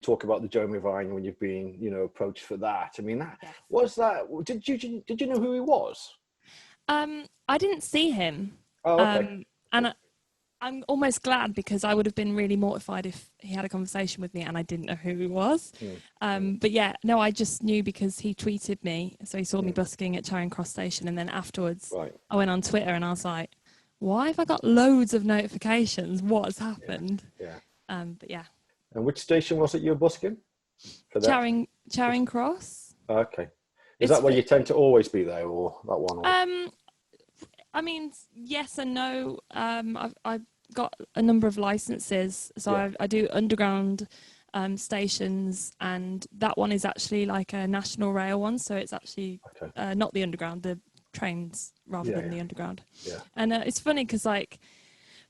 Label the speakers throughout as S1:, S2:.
S1: talk about the Jeremy Vine when you've been, you know, approached for that. I mean, that
S2: Yes.
S1: was that. Did you know who he was?
S2: I didn't see him.
S1: Oh, okay.
S2: And I'm almost glad, because I would have been really mortified if he had a conversation with me and I didn't know who he was. But yeah, no, I just knew because he tweeted me. So he saw me busking at Charing Cross Station, and then afterwards I went on Twitter and I was like, why have I got loads of notifications? What has happened?
S1: Yeah.
S2: But yeah.
S1: And which station was it you were busking? For that?
S2: Charing Cross.
S1: Okay. Is that where you tend to always be there, or that one? Or?
S2: I mean, yes and no. I've got a number of licenses, so I do underground stations, and that one is actually like a national rail one, so it's actually not the underground, the trains rather than the underground. Yeah. And it's funny because like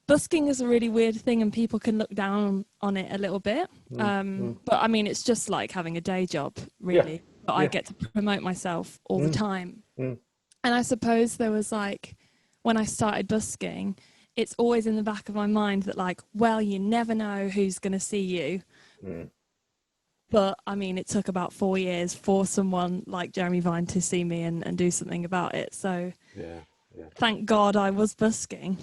S2: busking is a really weird thing, and people can look down on it a little bit. But I mean, it's just like having a day job, really. Yeah. But I get to promote myself all the time. And I suppose there was like, when I started busking, it's always in the back of my mind that like, well, you never know who's going to see you. But I mean, it took about 4 years for someone like Jeremy Vine to see me and do something about it. So thank God I was busking.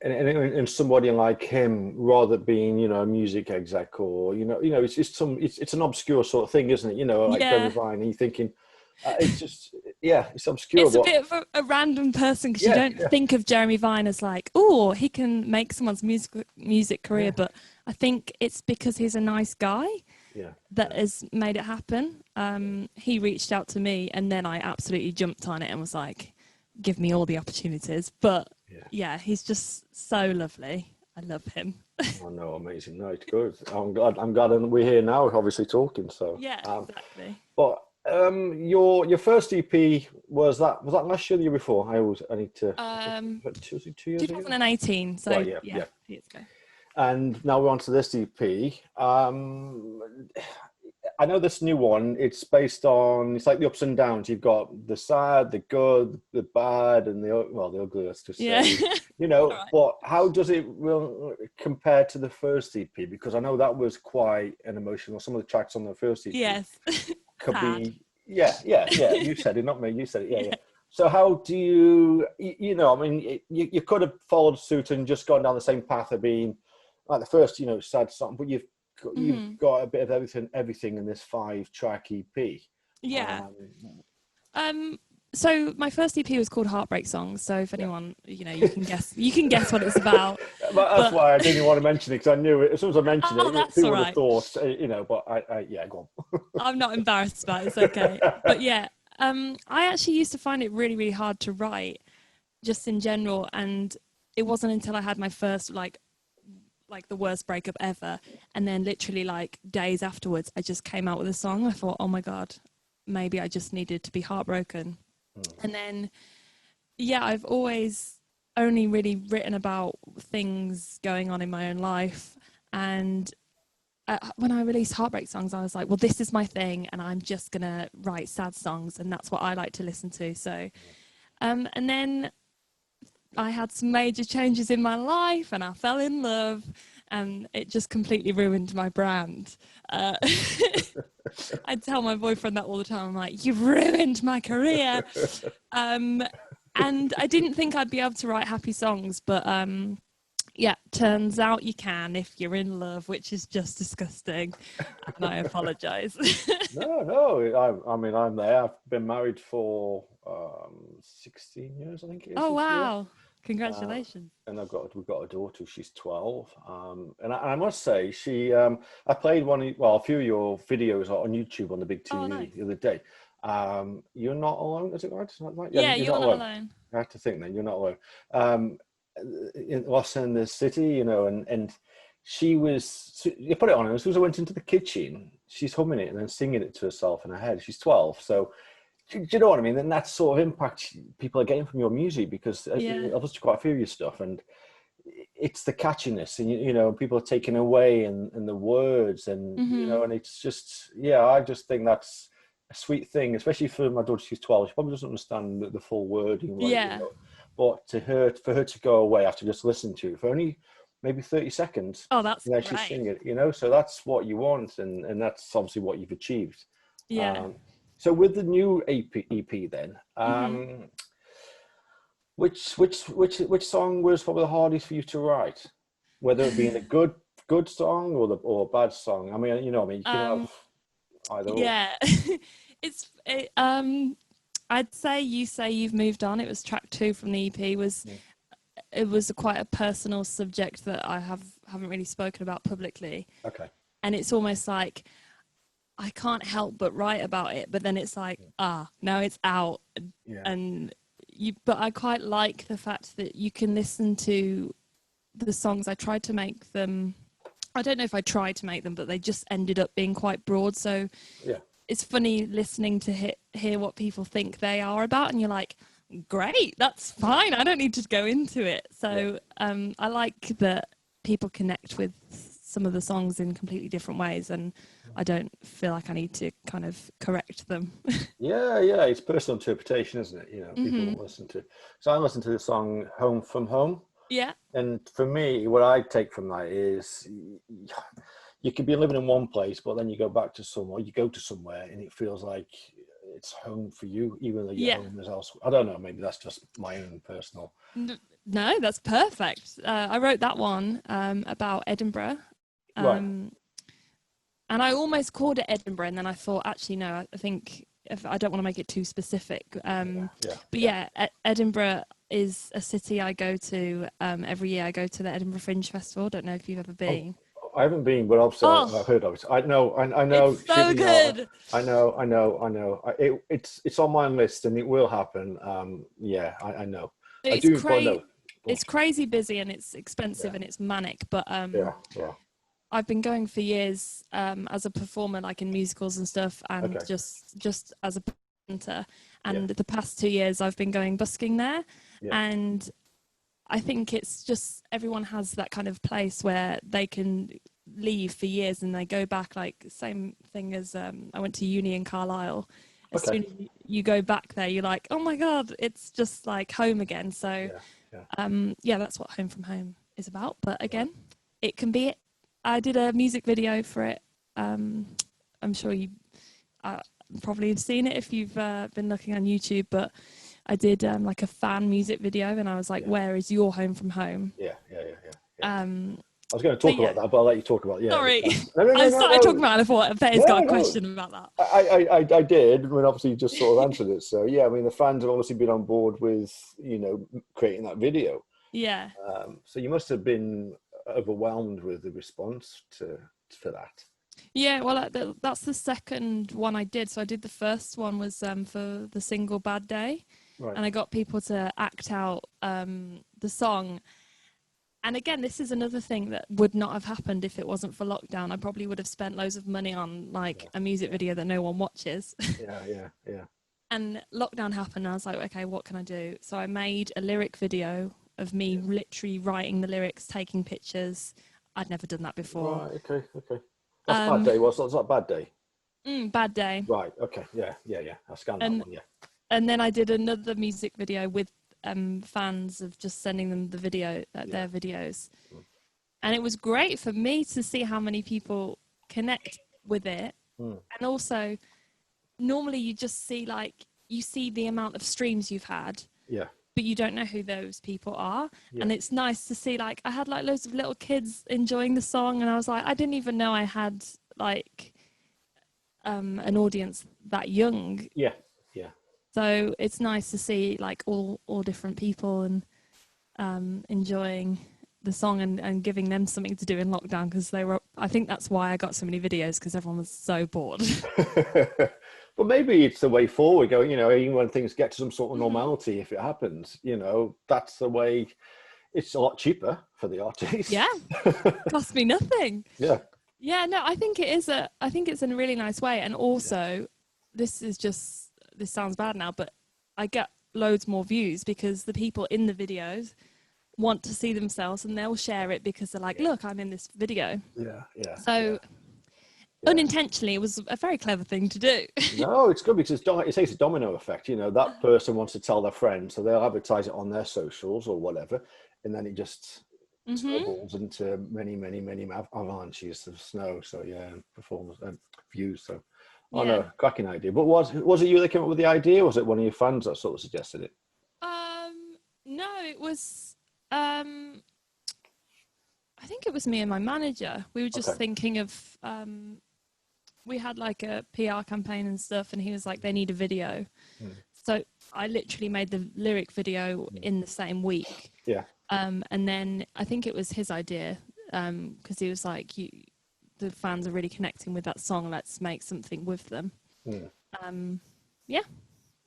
S1: And somebody like him, rather being, you know, a music exec, or you know, it's just it's an obscure sort of thing, isn't it? You know, like Jeremy Vine, and you're thinking, it's just, it's obscure.
S2: It's a bit of a random person, because you don't think of Jeremy Vine as like, oh, he can make someone's music career. But I think it's because he's a nice guy that has made it happen. He reached out to me, and then I absolutely jumped on it and was like, give me all the opportunities. But yeah, he's just so lovely. I love him.
S1: Oh no, amazing. No, it's good. I'm glad we're here now, obviously talking. So
S2: yeah, exactly.
S1: But your first EP was that last year, or the year before? I need to 2 years
S2: 2018.
S1: ago?
S2: So
S1: right,
S2: yeah, years ago.
S1: And now we're on to this EP. I know this new one, it's based on, it's like the ups and downs. You've got the sad, the good, the bad, and the ugly, let's just say. You know, right. But how does it compare to the first EP? Because I know that was quite an emotional, some of the tracks on the first EP.
S2: Yes.
S1: Could be, yeah. You said it, not me. You said it, yeah. So how do you know, I mean, you could have followed suit and just gone down the same path of being like the first, you know, sad song, but you've got a bit of everything in this 5-track EP.
S2: Yeah. So my first EP was called Heartbreak Songs. So if anyone, you know, you can guess what it's about.
S1: But that's why I didn't want to mention it, because I knew it as soon as I mentioned it, people would have thought, you know. But go on.
S2: I'm not embarrassed about it. It's okay. But yeah, I actually used to find it really, really hard to write, just in general. And it wasn't until I had my first like the worst breakup ever, and then literally like days afterwards, I just came out with a song. I thought, oh my God, maybe I just needed to be heartbroken. And then, I've always only really written about things going on in my own life. And when I released Heartbreak Songs, I was like, well, this is my thing, and I'm just going to write sad songs, and that's what I like to listen to. So, and then I had some major changes in my life, and I fell in love, and it just completely ruined my brand. I tell my boyfriend that all the time. I'm like, you've ruined my career. And I didn't think I'd be able to write happy songs, but turns out you can if you're in love, which is just disgusting. And I apologize.
S1: No, I mean, I'm there. I've been married for 16 years, I think it is.
S2: Oh, wow. Congratulations.
S1: And we've got a daughter. She's 12. And I must say, I played a few of your videos on YouTube on the big TV the other day. You're Not Alone, is it right?
S2: Yeah, You're Not Alone.
S1: I have to think then, You're Not Alone. In Los Angeles City, you know, and you put it on, and as soon as I went into the kitchen, she's humming it and then singing it to herself in her head. She's 12. So, do you know what I mean? And that sort of impact people are getting from your music, because I've listened to quite a few of your stuff, and it's the catchiness, and you know, people are taken away and the words, and you know, and it's just, I just think that's a sweet thing, especially for my daughter. She's 12. She probably doesn't understand the full wording, you know? But for her to go away after just listening to it for only maybe 30 seconds.
S2: Oh, that's
S1: And actually
S2: great.
S1: sing it, you know, so that's what you want, and that's obviously what you've achieved.
S2: Yeah.
S1: So with the new EP then,
S2: Hmm.
S1: which song was probably the hardest for you to write? Whether it being a good song or a bad song. I mean, you know, I mean, you can have either or.
S2: Yeah. I'd say You Say You've Moved On. It was track 2 from the EP. It was quite a personal subject that I haven't really spoken about publicly.
S1: Okay.
S2: And it's almost like I can't help but write about it, but then it's like, now it's out.
S1: Yeah.
S2: And but I quite like the fact that you can listen to the songs. I tried to make them, I don't know if I tried to make them, but they just ended up being quite broad. So
S1: Yeah.
S2: it's funny listening to hear what people think they are about, and you're like, great, that's fine. I don't need to go into it. So I like that people connect with some of the songs in completely different ways, and I don't feel like I need to kind of correct them.
S1: Yeah, it's personal interpretation, isn't it? You know, people listen to. So I listened to the song "Home from Home,"
S2: Yeah.
S1: and for me, what I take from that is, you could be living in one place, but then you go back to somewhere, you go to somewhere, and it feels like it's home for you, even though your home is elsewhere. I don't know. Maybe that's just my own personal.
S2: No, that's perfect. I wrote that one about Edinburgh.
S1: Right.
S2: And I almost called it Edinburgh, and then I thought, actually, no, I think if I don't want to make it too specific. Edinburgh is a city I go to every year. I go to the Edinburgh Fringe Festival. Don't know if you've ever been.
S1: Oh, I haven't been, but obviously I've heard of it. I know.
S2: It's so good.
S1: I know. It's on my list, and it will happen. I know.
S2: It's
S1: I do, but
S2: crazy.
S1: no.
S2: It's crazy busy, and it's expensive, and it's manic. But I've been going for years as a performer, like in musicals and stuff, and just as a presenter. And the past 2 years, I've been going busking there. Yeah. And I think it's just everyone has that kind of place where they can leave for years and they go back. Like same thing as I went to uni in Carlisle. As soon as you go back there, you're like, oh my God, it's just like home again. So that's what Home from Home is about. But again, it can be. I did a music video for it. I'm sure you probably have seen it if you've been looking on YouTube, but I did like a fan music video, and I was like, where is your home from home?
S1: Yeah.
S2: I
S1: was going to talk about that, but I'll let you talk about
S2: Sorry. I started talking about it. I thought Betty's got a question about that.
S1: I did. I mean, obviously you just sort of answered it. So yeah, I mean, the fans have obviously been on board with, you know, creating that video.
S2: Yeah.
S1: So you must have been overwhelmed with the response for that.
S2: Yeah, well, that's the second one I did. So I did the first one was for the single Bad Day. Right. And I got people to act out the song. And again, this is another thing that would not have happened if it wasn't for lockdown. I probably would have spent loads of money on like a music video that no one watches.
S1: Yeah.
S2: And lockdown happened, and I was like, okay, what can I do? So I made a lyric video of me literally writing the lyrics, taking pictures. I'd never done that before.
S1: Right, okay. That's Bad Day. What's that Bad Day?
S2: Bad Day.
S1: Right, okay, yeah. I scanned that one, yeah.
S2: And then I did another music video with fans of just sending them the video, their videos. And it was great for me to see how many people connect with it. And also, normally you just see you see the amount of streams you've had. Yeah. But you don't know who those people are. Yeah. And it's nice to see, I had loads of little kids enjoying the song, and I was like, I didn't even know I had an audience that young. Yeah. So it's nice to see all different people and enjoying the song and giving them something to do in lockdown, because I think that's why I got so many videos, because everyone was so bored.
S1: But maybe it's the way forward, going, even when things get to some sort of normality, if it happens, that's the way. It's a lot cheaper for the artist. Yeah.
S2: Cost me nothing.
S1: Yeah.
S2: Yeah, no, I think it's in a really nice way. And also, this sounds bad now, but I get loads more views because the people in the videos want to see themselves, and they'll share it because they're like, look, I'm in this video. Yeah. So unintentionally, it was a very clever thing to do.
S1: No, it's good because it takes a domino effect. That person wants to tell their friends, so they'll advertise it on their socials or whatever, and then it just snowballs into many, many, many avalanches of snow. So yeah, performance and views. So, oh no, cracking idea. But was it you that came up with the idea? Or was it one of your fans that sort of suggested it?
S2: No, it was. I think it was me and my manager. We were just thinking of. We had like a PR campaign and stuff, and he was like, "They need a video." So I literally made the lyric video in the same week.
S1: Yeah.
S2: And then I think it was his idea, because he was like, the fans are really connecting with that song. Let's make something with them. Yeah,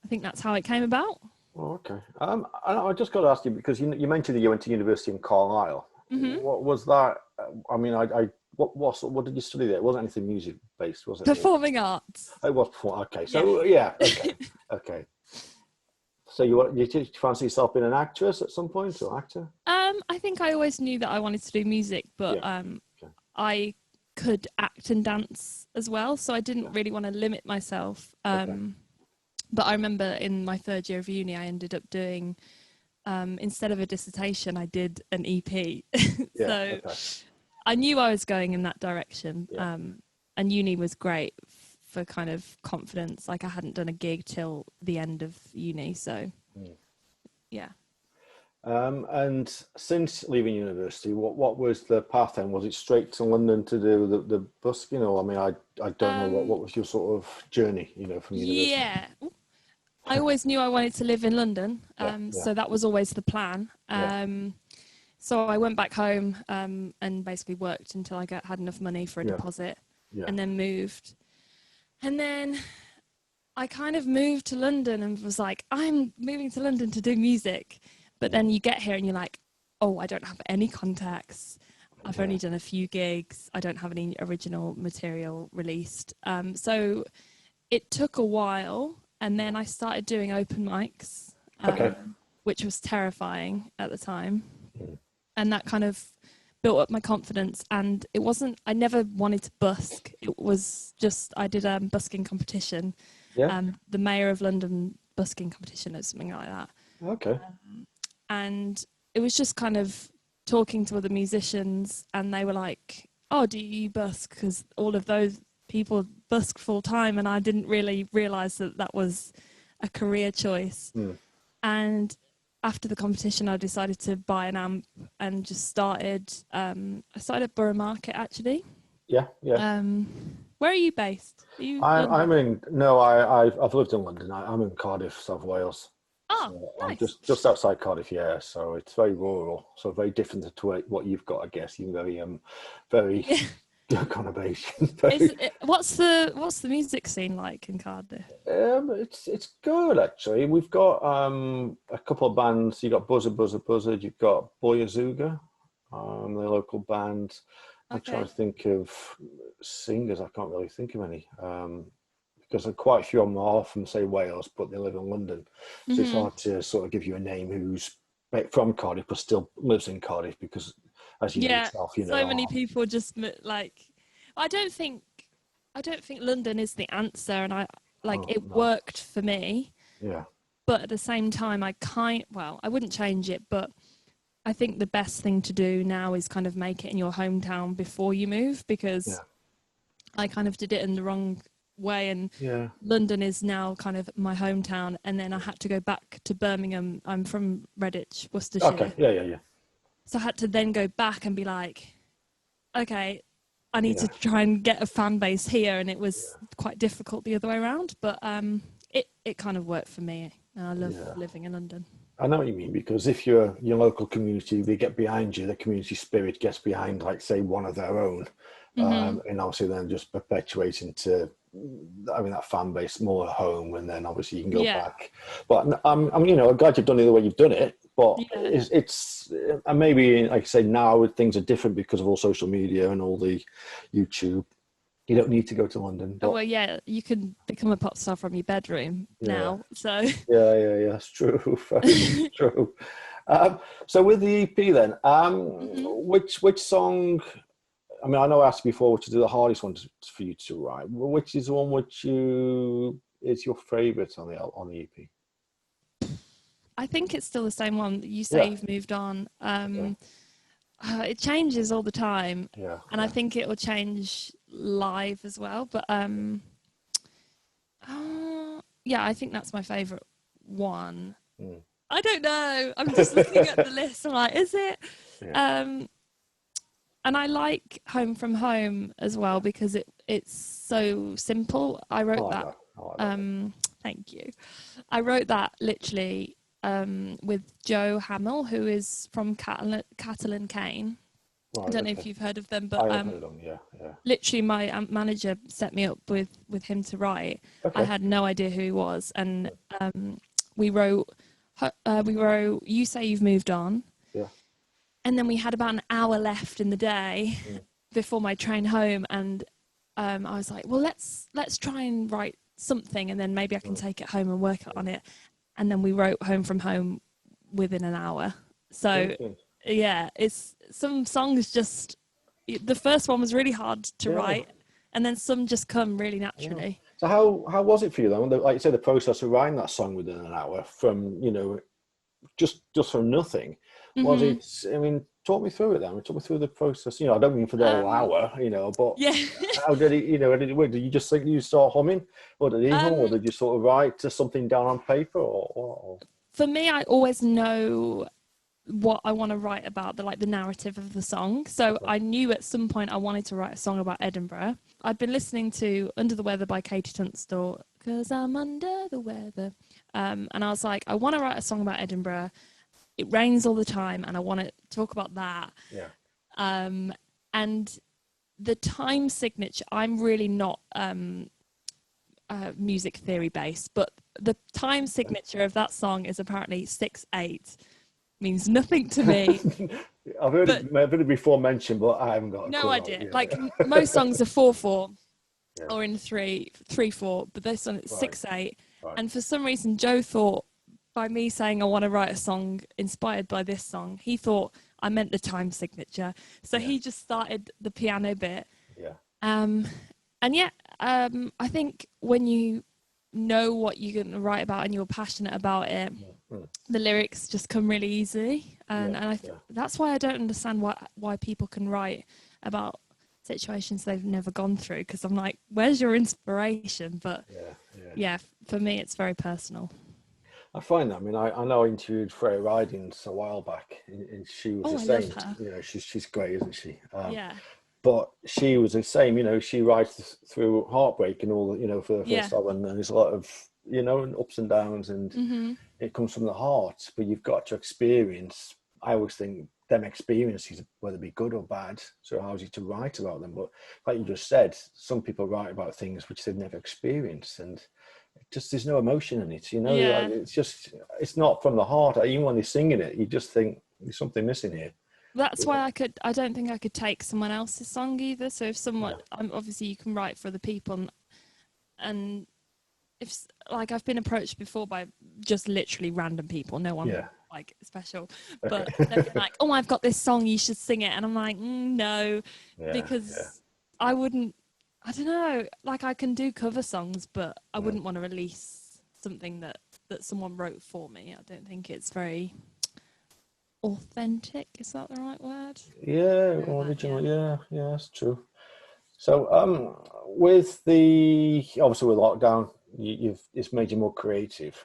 S2: I think that's how it came about.
S1: Oh, okay. I just got to ask you, because you mentioned that you went to university in Carlisle. What was that? I mean, what did you study there? It wasn't anything music based, was it?
S2: Performing arts.
S1: It was okay. So yeah, okay, okay. So you fancy yourself being an actress at some point, or actor?
S2: I think I always knew that I wanted to do music, but I could act and dance as well, so I didn't really want to limit myself. But I remember in my third year of uni, I ended up doing, instead of a dissertation, I did an EP. So I knew I was going in that direction. And uni was great for kind of confidence. Like I hadn't done a gig till the end of uni, so yeah.
S1: And since leaving university, what was the path then? Was it straight to London to do the busking? Or I mean, I don't know what was your sort of journey, from university?
S2: Yeah, I always knew I wanted to live in London, so that was always the plan. So I went back home and basically worked until I had enough money for a deposit, and then moved. And then I kind of moved to London and was like, I'm moving to London to do music. But then you get here and you're like, oh, I don't have any contacts. I've only done a few gigs. I don't have any original material released. So it took a while. And then I started doing open mics, which was terrifying at the time. And that kind of built up my confidence. And it wasn't, I never wanted to busk. It was just, I did a busking competition. The Mayor of London busking competition or something like that.
S1: Okay.
S2: And it was just kind of talking to other musicians, and they were like, oh, do you busk? Because all of those people busk full time, and I didn't really realise that was a career choice. And after the competition, I decided to buy an amp and just started. I started at Borough Market, actually. Yeah. Where are you based? Are you
S1: I've lived in London. I'm in Cardiff, South Wales.
S2: Oh,
S1: so
S2: nice.
S1: I'm just outside Cardiff, so it's very rural, so very different to what you've got, I guess. You're very conurbation.
S2: What's the music scene like in Cardiff?
S1: It's good, actually. We've got a couple of bands. You've got Buzzard. You've got Boy Azuga, the local band. I'm trying to think of singers. I can't really think of any. Because quite a few of them are from, say, Wales, but they live in London. So it's hard to sort of give you a name who's from Cardiff but still lives in Cardiff, because, as you know yourself,
S2: so many people just like. I don't think London is the answer, and it worked for me. Yeah. But at the same time, I wouldn't change it, but I think the best thing to do now is kind of make it in your hometown before you move, because I kind of did it in the wrong way, and London is now kind of my hometown, and then I had to go back to Birmingham. I'm from Redditch, Worcestershire.
S1: Okay, yeah.
S2: So I had to then go back and be like, okay, I need to try and get a fan base here, and it was quite difficult the other way around, but it kind of worked for me, and I love living in London.
S1: I know what you mean, because if your local community, they get behind you, the community spirit gets behind, like, say, one of their own, and obviously then just perpetuating to that fan base more at home, and then obviously you can go back. But I'm glad you've done it the way you've done it. But it's and maybe, like I say, now things are different because of all social media and all the YouTube. You don't need to go to London. But,
S2: you can become a pop star from your bedroom now. So
S1: yeah, that's true. Very true. So with the EP then, which song? I mean, I know I asked before which is the hardest one for you to write. Which is the one which is your favourite on the EP?
S2: I think it's still the same one. You say you've moved on. It changes all the time,
S1: Yeah.
S2: and I think it will change live as well. But yeah, I think that's my favourite one.
S1: Mm.
S2: I don't know. I'm just looking at the list. I'm like, is it?
S1: Yeah.
S2: And I like Home from Home as well because it's so simple. I wrote that.
S1: I like that.
S2: Thank you. I wrote that literally with Joe Hamill, who is from Catalan Cane.
S1: Right,
S2: I don't know if you've heard of them, but
S1: I have heard of them. Yeah.
S2: literally my manager set me up with him to write.
S1: Okay.
S2: I had no idea who he was, and we wrote You Say You've Moved On.
S1: Yeah.
S2: And then we had about an hour left in the day before my train home, and I was like, well, let's try and write something, and then maybe I can take it home and work on it. And then we wrote Home from Home within an hour. So yeah, it's some songs just, the first one was really hard to write, and then some just come really naturally.
S1: Yeah. So how was it for you then? Like you said, the process of writing that song within an hour from, just from nothing. Was it, I mean, talk me through it then. Talk me through the process. I don't mean for the whole hour, but how did it, how did it work? Did you just think you start humming, or did you hum, or did you sort of write something down on paper, or?
S2: For me, I always know what I want to write about, the narrative of the song. So I knew at some point I wanted to write a song about Edinburgh. I'd been listening to Under the Weather by Katie Tunstall, because I'm under the weather. And I was like, I want to write a song about Edinburgh. It rains all the time, and I want to talk about that.
S1: Yeah.
S2: And the time signature, I'm really not music theory based, but the time signature of that song is apparently 6/8. Means nothing to me.
S1: I've heard it before mentioned, but I haven't got
S2: no idea. Like most songs are 4/4 or in 3/4, but this one it's 6/8. Right. And for some reason, Joe thought by me saying I want to write a song inspired by this song, he thought I meant the time signature. So he just started the piano bit.
S1: Yeah.
S2: And I think when you know what you're going to write about and you're passionate about it, the lyrics just come really easy. And that's why I don't understand why people can write about situations they've never gone through, because I'm like, where's your inspiration? But yeah, for me, it's very personal.
S1: I find that. I mean, I know I interviewed Freya Ridings a while back, and she was the same.
S2: Love her.
S1: She's great, isn't she?
S2: Yeah.
S1: But she was the same. She writes through heartbreak and all. For the first album, and there's a lot of ups and downs, and it comes from the heart. But you've got to experience. I always think them experiences, whether it be good or bad, so it allows you to write about them. But like you just said, some people write about things which they've never experienced, and just there's no emotion in it. It's not from the heart. Even when they're singing it, you just think there's something missing here.
S2: That's why I don't think I could take someone else's song either. So if someone, obviously you can write for other people, and if I've been approached before by just literally random people, no one special, but they're like, oh, I've got this song, you should sing it. And I'm like, no, because I wouldn't, I don't know, I can do cover songs, but I wouldn't want to release something that someone wrote for me. I don't think it's very authentic. Is that the right word?
S1: Yeah, original. Yeah, that's true. So, with obviously with lockdown, it's made you more creative.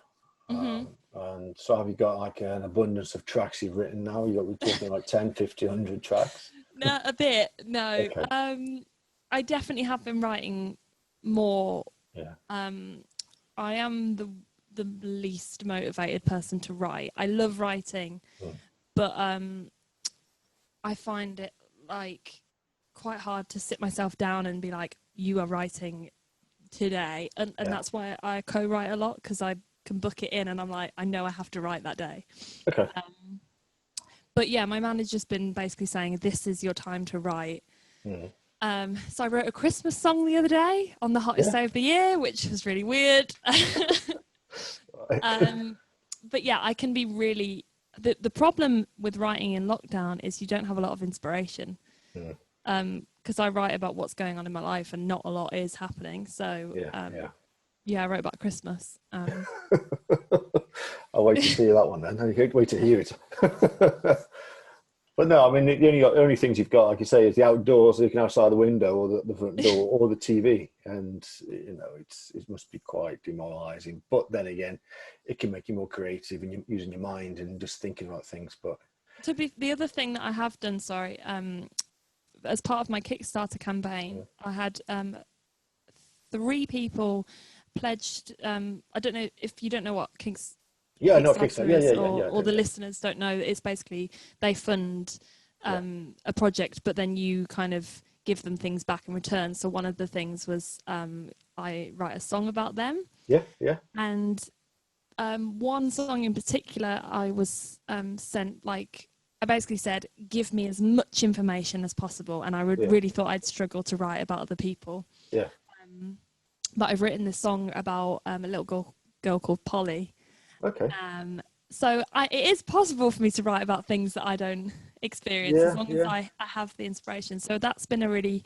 S1: And so have you got an abundance of tracks you've written now? We're talking 10, 50, 100 tracks?
S2: No, a bit. No.
S1: Okay.
S2: I definitely have been writing more.
S1: Yeah.
S2: I am the least motivated person to write. I love writing, but I find it quite hard to sit myself down and be like, you are writing today. And that's why I co-write a lot, because I can book it in and I'm like, I know I have to write that day.
S1: Okay.
S2: But yeah, my manager's been basically saying, this is your time to write. So I wrote a Christmas song the other day on the hottest day of the year, which was really weird. But yeah, I can be really... The problem with writing in lockdown is you don't have a lot of inspiration. Because I write about what's going on in my life and not a lot is happening. So I wrote about Christmas.
S1: I'll wait to see that one then. I can't wait to hear it. But no, I mean, the only things you've got, like you say, is the outdoors, looking outside the window, or the front door, or the TV, and it must be quite demoralising. But then again, it can make you more creative and you're using your mind and just thinking about things. But
S2: the other thing that I have done, sorry, as part of my Kickstarter campaign, I had 3 people pledged. I don't know if you don't know what Kickstarter.
S1: Yeah, no, Kickstarter.
S2: Or the listeners don't know. It's basically they fund a project, but then you kind of give them things back in return. So one of the things was I write a song about them.
S1: Yeah.
S2: And one song in particular, I was sent, like, I basically said, give me as much information as possible. And I really thought I'd struggle to write about other people.
S1: Yeah.
S2: But I've written this song about a little girl called Polly.
S1: Okay.
S2: So it is possible for me to write about things that I don't experience, as long as I have the inspiration. So that's been a really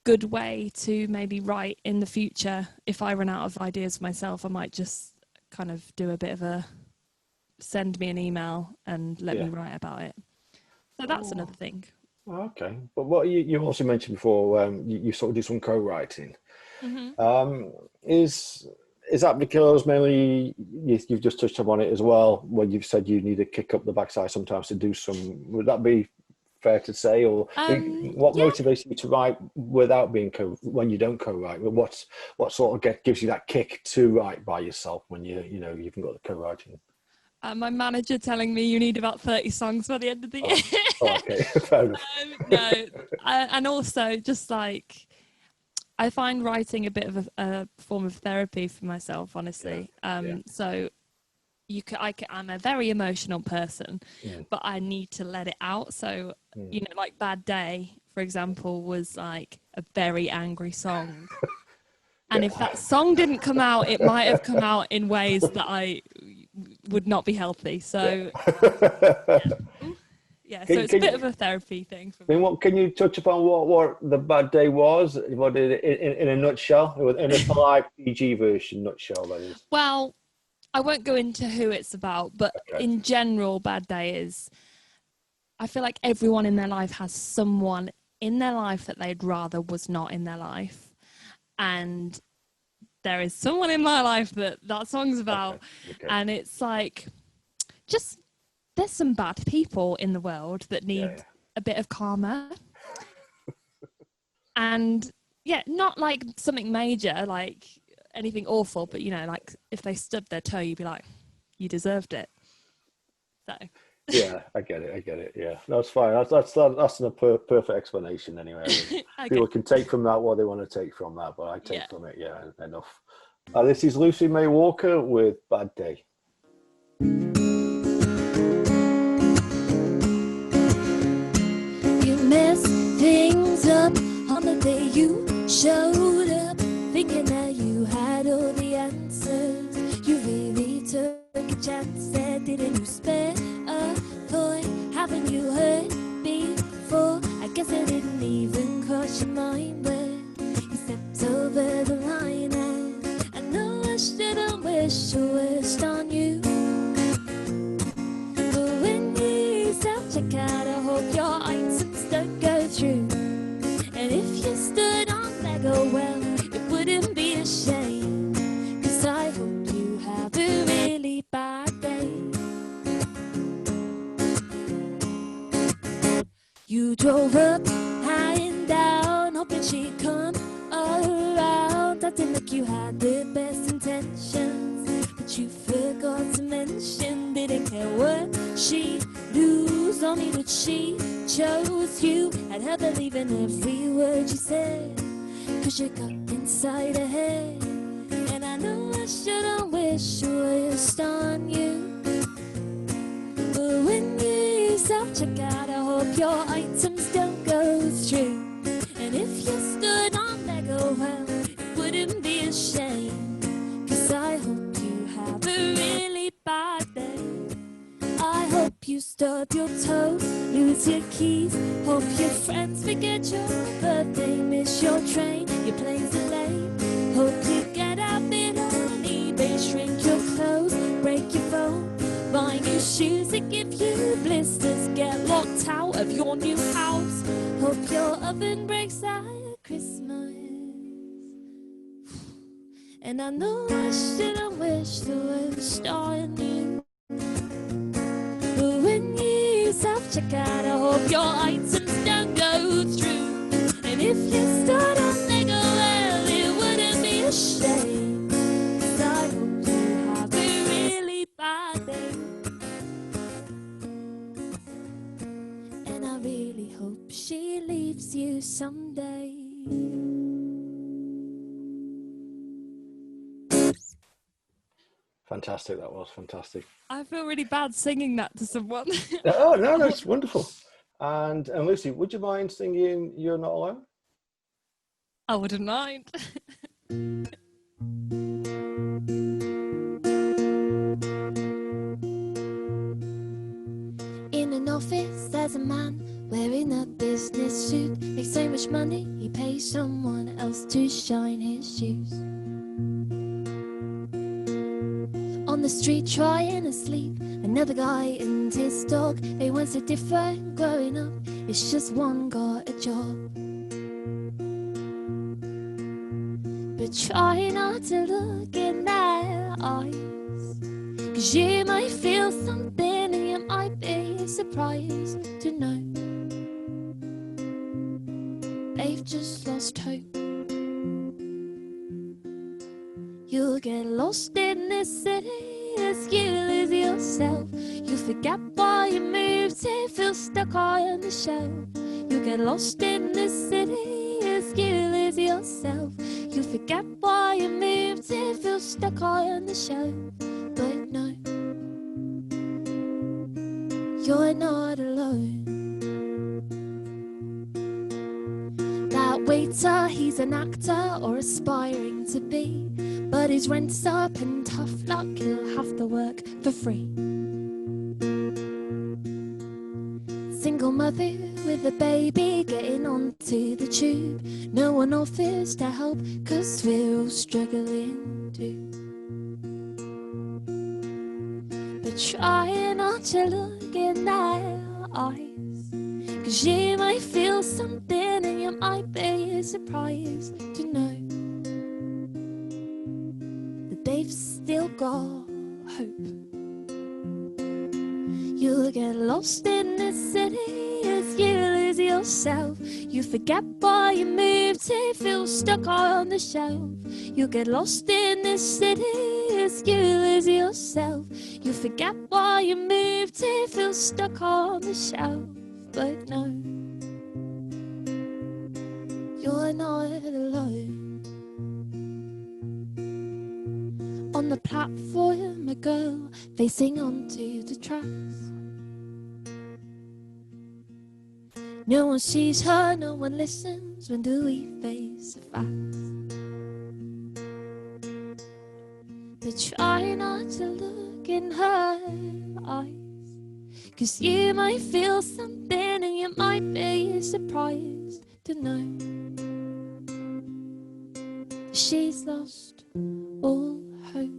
S2: good way to maybe write in the future. If I run out of ideas myself, I might just kind of do a bit of a send me an email and let me write about it. So that's another thing.
S1: Okay. But what you also mentioned before, you sort of do some co-writing. Is that because mainly you've just touched upon it as well, when you've said you need to kick up the backside sometimes to do some? Would that be fair to say, or what motivates you to write without being when you don't co-write? What sort of gives you that kick to write by yourself when you've got the co-writing?
S2: My manager telling me you need about 30 songs by the end of the year.
S1: Okay, fair enough.
S2: No, and also just like, I find writing a bit of a form of therapy for myself, honestly. So I'm a very emotional person, but I need to let it out. So, like Bad Day, for example, was like a very angry song. And if that song didn't come out, it might have come out in ways that I would not be healthy. So, so it's a bit of a therapy thing for me.
S1: Can you touch upon what the Bad Day was? What in a nutshell, in a polite PG version nutshell, that is.
S2: Well, I won't go into who it's about, but in general, Bad Day is, I feel like everyone in their life has someone in their life that they'd rather was not in their life. And there is someone in my life that song's about. And it's like, just, there's some bad people in the world that need a bit of karma. And not like something major, like anything awful, but like if they stubbed their toe, you'd be like, you deserved it. So
S1: yeah, I get it. Yeah, that's fine. That's a perfect explanation anyway. People can take from that what they want to take from that, but I take from it enough. This is Lucy May Walker with Bad Day.
S3: You messed things up on the day you showed up, thinking that you had all the answers. You really took a chance, said, didn't you spare a thought? Haven't you heard before? I guess it didn't even cross your mind when you stepped over the line. And I know I should've wished the worst on you, but when you self-checkout, I hope your items don't go through. And if you stood on Lego, well, it wouldn't be a shame, 'cause I hope you have a really bad day. You drove up high and down, hoping she'd come around. I didn't think you had the best intentions, but you forgot to mention, didn't care what she'd lose on me, but she chose you. Had her believing every word you said, 'cause you got inside her head. And I know I should've wished the worst on you, but when you self-check out, I hope your items don't go through. And if you stood on Lego, well, it wouldn't be a shame, 'cause I hope you have a really bad day. I hope you stub your toe, lose your keys, hope your friends forget your birthday, miss your train, your plane's delayed. Hope you get out bid on eBay, shrink your clothes, break your phone, buy new shoes that give you blisters, get locked And I know I shouldn't wish the worst on you, but when you self-check out, I hope your items don't go through. And if you start on Lego, well, it wouldn't be a shame, 'cause I hope you have a really bad day. And I really hope she leaves you someday.
S1: Fantastic, that was fantastic.
S2: I feel really bad singing that to someone.
S1: Oh, no, no, it's wonderful. And Lucy, would you mind singing You're Not Alone?
S2: I wouldn't mind.
S3: In an office, there's a man wearing a business suit. Makes so much money, he pays someone else to shine his shoes. On the street, trying to sleep, another guy and his dog. They weren't so different growing up, it's just one got a job. But try not to look in their eyes, 'cause you might feel something and you might be surprised to know they've just lost hope. You'll get lost in this city as you lose yourself. You forget why you moved to feel stuck on the shelf. You'll get lost in this city as you lose yourself. You forget why you moved to feel stuck on the shelf. But no, you're not alone. That waiter, he's an actor or aspiring to be, but his rent's up and tough luck, he'll have to work for free. Single mother with a baby getting onto the tube. No one offers to help, 'cause we're all struggling too. But try not to look in their eyes, 'cause you might feel something and you might be surprised to know that they've still got hope. You'll get lost in this city as you lose yourself. You forget why you moved to feel stuck on the shelf. You'll get lost in this city as you lose yourself. You forget why you moved to feel stuck on the shelf. But no, you're not alone. On the platform, a girl facing onto the tracks. No one sees her, no one listens. When do we face the facts? But try not to look in her eyes, 'cause you might feel something and you might be surprised to know she's lost all hope.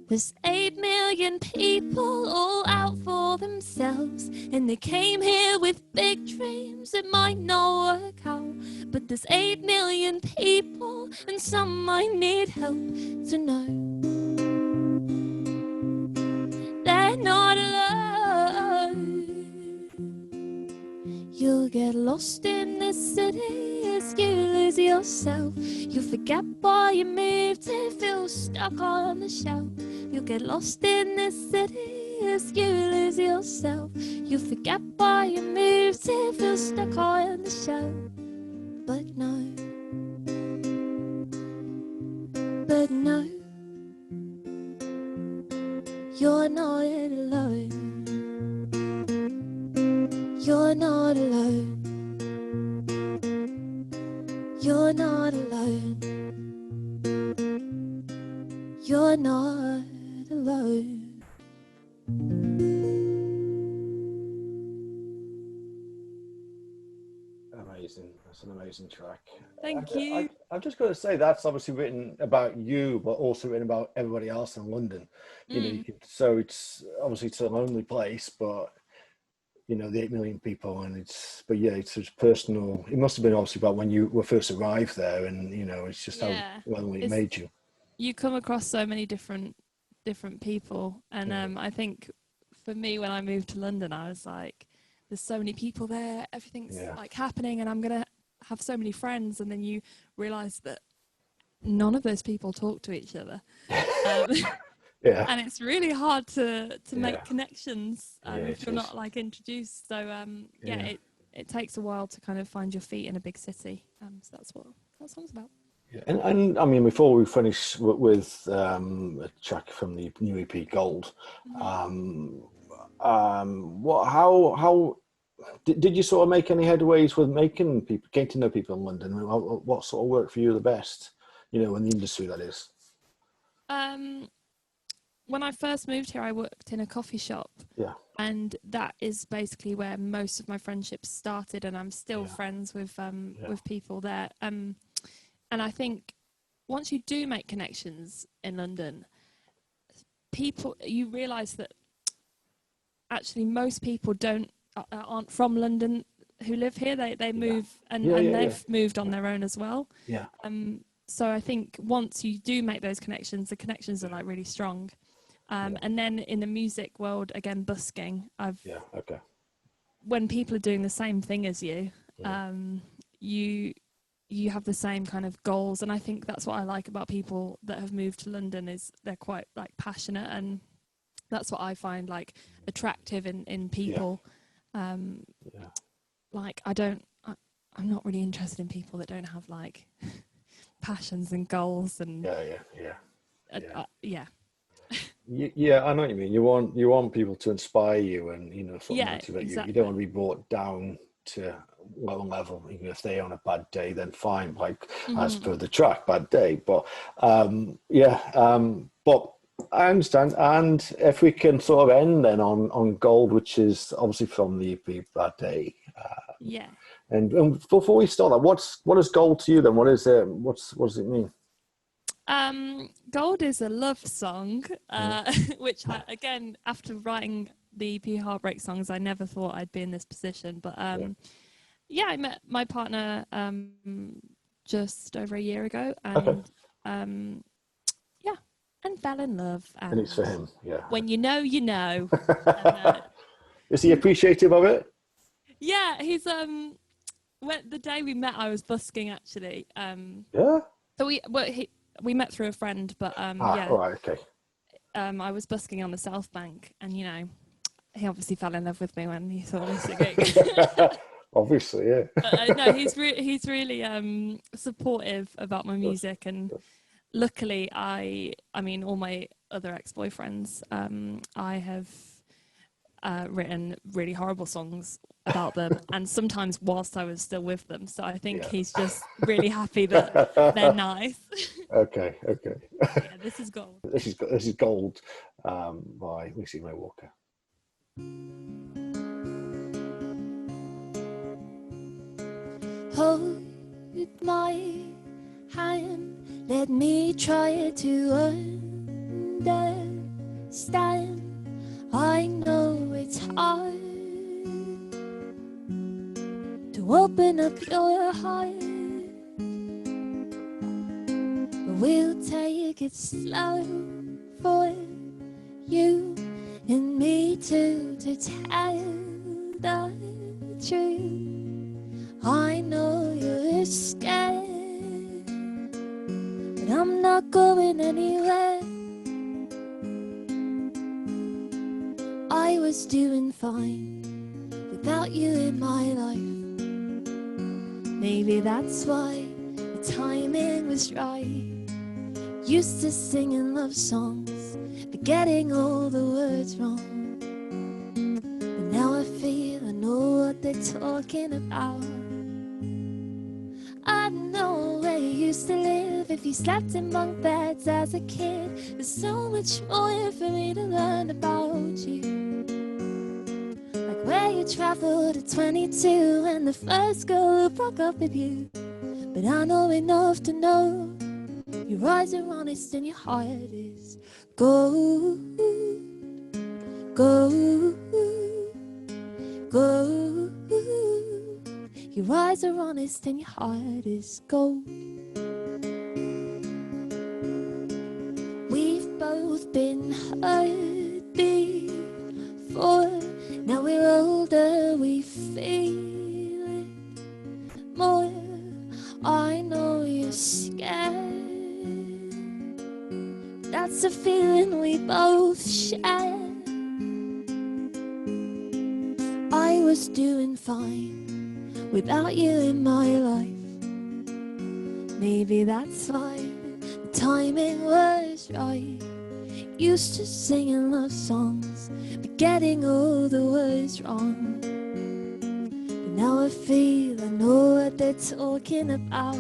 S3: There's 8 million people all out for themselves, and they came here with big dreams that might not work out. But there's 8 million people, and some might need help to know they're not alone. You'll get lost in this city as you lose yourself. You forget why you moved to feel stuck on the shelf. You'll get lost in this city as you lose yourself. You forget why you moved to feel stuck on the shelf. But no, you're not alone. You're not alone. You're not alone. You're not alone.
S1: Amazing. That's an amazing track.
S2: Thank you.
S1: I've just got to say that's obviously written about you, but also written about everybody else in London. You know, so it's obviously it's a lonely place, but you know, the 8 million people, and but yeah, it's such personal. It must have been obviously about when you were first arrived there, and you know, it's just how well it made you.
S2: You come across so many different people, and I think for me, when I moved to London, I was like, there's so many people there, everything's like happening, and I'm gonna have so many friends, and then you realise that none of those people talk to each other. And it's really hard to make connections if you're not like introduced. So it takes a while to kind of find your feet in a big city. So that's what that song's about.
S1: Yeah. And I mean, before we finish with a track from the new EP Gold, how did you sort of make any headways with getting to know people in London? What sort of worked for you the best, you know, in the industry, that is?
S2: When I first moved here, I worked in a coffee shop.
S1: Yeah.
S2: And that is basically where most of my friendships started, and I'm still friends with people there. And I think once you do make connections in London, you realise that actually most people aren't from London who live here. They move and they've moved on their own as well.
S1: Yeah.
S2: So I think once you do make those connections, the connections are like really strong. And then in the music world, again, busking, when people are doing the same thing as you, you have the same kind of goals. And I think that's what I like about people that have moved to London, is they're quite like passionate, and that's what I find like attractive in people. Like I'm not really interested in people that don't have like passions and goals and
S1: Yeah, I know what you mean. You want people to inspire you and, you know, sort of motivate you. You don't want to be brought down to one level. Even if they're on a bad day, then fine. Like as per the track, bad day. But but I understand. And if we can sort of end then on Gold, which is obviously from the EP Bad Day. And before we start that, what is Gold to you then? What is it? What does it mean?
S2: Gold is a love song, which again, after writing the EP Heartbreak Songs, I never thought I'd be in this position. But I met my partner just over a year ago, and and fell in love.
S1: And it's for him,
S2: When you know, you know.
S1: Is he appreciative of it?
S2: Yeah, he's the day we met, I was busking actually. So we met through a friend, but
S1: all right, okay.
S2: I was busking on the South Bank, and you know, he obviously fell in love with me when he saw me singing.
S1: Obviously, yeah.
S2: But, no, he's really supportive about my music, and luckily, I mean, all my other ex-boyfriends, I have written really horrible songs about them, and sometimes whilst I was still with them. So I think he's just really happy that they're nice.
S1: Okay.
S2: This is Gold.
S1: This is Gold by Lucy May Walker.
S3: Hold my hand, let me try to understand. I know it's hard to open up your heart, but we'll take it slow for you and me to tell the truth. I know you're scared, but I'm not going anywhere. I was doing fine without you in my life. Maybe that's why the timing was right. Used to singing love songs, forgetting all the words wrong. But now I feel I know what they're talking about. I know where you used to live, if you slept in bunk beds as a kid. There's so much more for me to learn about you. Like where you traveled at 22 and the first girl who broke up with you. But I know enough to know your eyes are honest and your heart is gold. Gold. gold. Your eyes are honest and your heart is gold. We've both been hurt before. Now we're older, we feel it more. I know you're scared. That's a feeling we both share. I was doing fine without you in my life. Maybe that's why the timing was right. Used to singing love songs, but getting all the words wrong. But now I feel I know what they're talking about.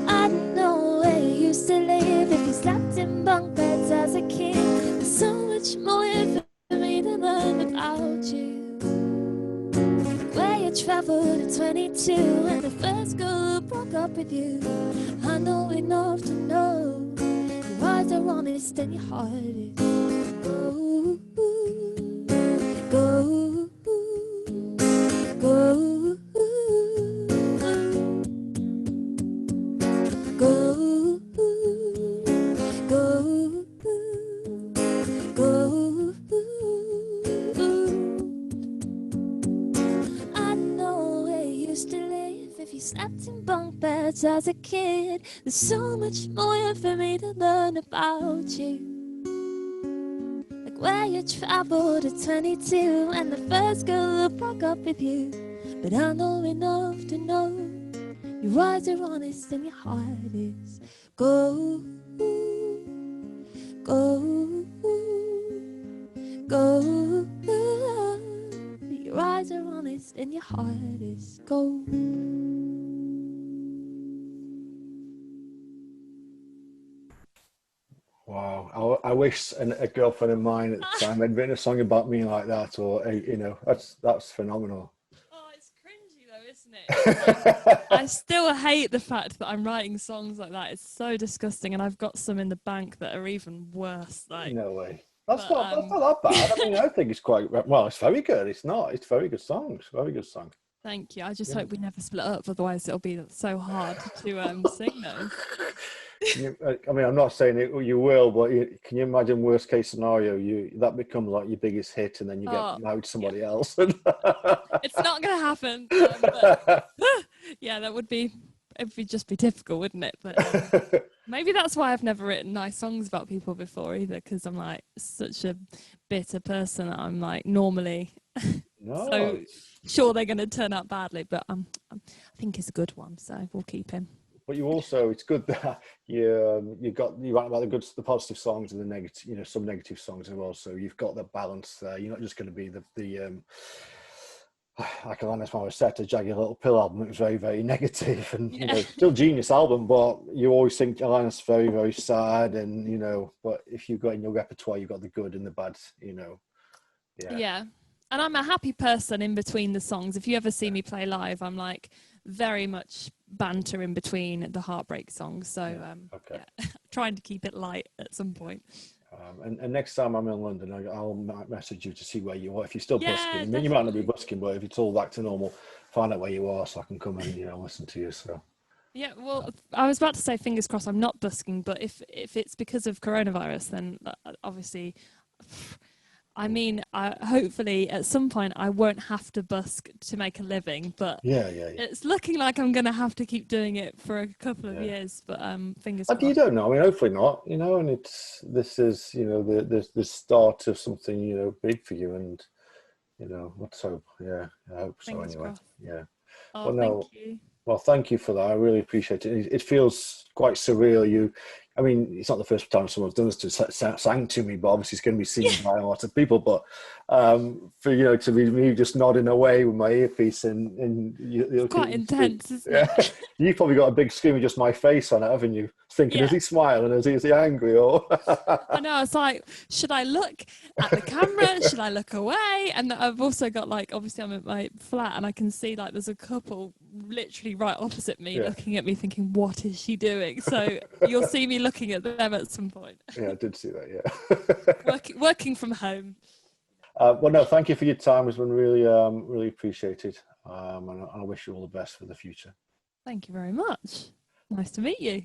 S3: I know where you used to live if you slept in bunk beds as a kid. There's so much more for me to learn about you. Where you traveled at 22 and the first girl broke up with you. I know enough to know your eyes are honest and your heart is gold. Gold. Gold. Gold. Gold. Gold. I know where you used to live if you slept in bunk beds as a kid. There's so much more for me to learn about you. Like where you traveled at 22 and the first girl who broke up with you. But I know enough to know your eyes are honest and your heart is gold. Gold. Gold. Your eyes are honest and your heart is gold.
S1: Wow, I wish a girlfriend of mine at the time had written a song about me like that, or you know, that's phenomenal.
S2: Oh, it's cringy though, isn't it? Like, I still hate the fact that I'm writing songs like that. It's so disgusting, and I've got some in the bank that are even worse. Like,
S1: No way. That's not that bad. I mean, I think it's quite well. It's very good. It's not. It's very good songs. Very good song.
S2: Thank you. I just hope we never split up. Otherwise, it'll be so hard to sing those.
S1: I mean, I'm not saying you will, but can you imagine worst case scenario? That becomes like your biggest hit, and then you get married to somebody else.
S2: It's not going to happen. But, yeah, that would be. It'd just be difficult, wouldn't it? But maybe that's why I've never written nice songs about people before either, because I'm like such a bitter person that I'm like normally so sure they're going to turn out badly. But I think it's a good one, so we'll keep him.
S1: But you also, it's good that you write about the positive songs and the negative, you know, some negative songs as well. So you've got the balance there. You're not just going to be the like Alanis Morissette, a Jagged Little Pill album. It was very, very negative, and you know, still genius album. But you always think Alanis very, very sad, and you know. But if you've got in your repertoire, you've got the good and the bad. You know.
S2: Yeah. And I'm a happy person in between the songs. If you ever see me play live, I'm like very much banter in between the Heartbreak songs. So trying to keep it light at some point.
S1: And next time I'm in London, I'll message you to see where you are. If you're still busking, I mean, you might not be busking, but if it's all back to normal, find out where you are so I can come and listen to you. So. Yeah,
S2: well, I was about to say fingers crossed I'm not busking, but if it's because of coronavirus, then obviously. I mean, hopefully at some point I won't have to busk to make a living, but it's looking like I'm going to have to keep doing it for a couple of years, but fingers crossed.
S1: You don't know. I mean, hopefully not, you know, and this is, you know, the start of something, you know, big for you, and, you know, let's hope. Yeah, I hope so anyway. Crossed. Yeah.
S2: Oh, well, thank you.
S1: Well, thank you for that. I really appreciate it. It feels quite surreal. I mean, it's not the first time someone's done this to sang to me, but obviously it's going to be seen by a lot of people. But for to be me just nodding away with my earpiece and
S2: it's quite intense, isn't it?
S1: You've probably got a big screen with just my face on it, haven't you? Thinking, is he smiling? Is he angry? Or
S2: I know. It's like, should I look at the camera? Should I look away? And I've also got obviously I'm at my flat and I can see there's a couple literally right opposite me looking at me thinking, what is she doing? So you'll see me looking at them at some point.
S1: Yeah, I did see that. Yeah.
S2: Working from home.
S1: Well, no, thank you for your time. It's been really, really appreciated. And I wish you all the best for the future.
S2: Thank you very much. Nice to meet you.